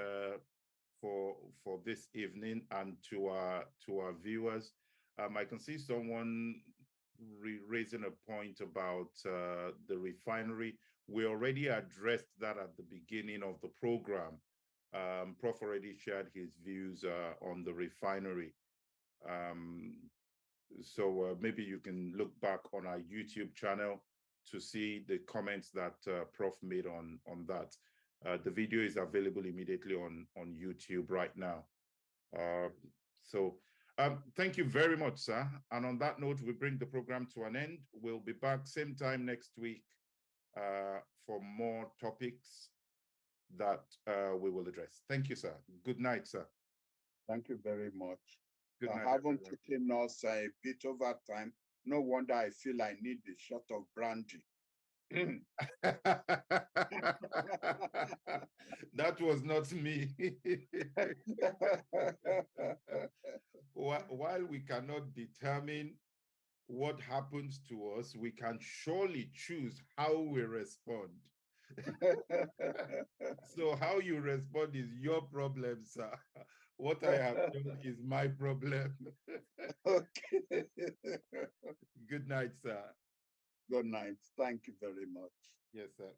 for this evening, and to our viewers. I can see someone raising a point about the refinery. We already addressed that at the beginning of the program. Prof already shared his views on the refinery. So maybe you can look back on our YouTube channel to see the comments that Prof made on that. The video is available immediately on YouTube right now. So thank you very much, sir. And on that note, we bring the program to an end. We'll be back same time next week for more topics that we will address. Thank you, sir. Good night, sir. Thank you very much. Good night, I haven't taken us a bit over time. No wonder I feel I need a shot of brandy. That was not me. While we cannot determine what happens to us, we can surely choose how we respond. So how you respond is your problem, sir. What I have done is my problem. Okay. Good night, sir. Good night. Thank you very much. Yes, sir.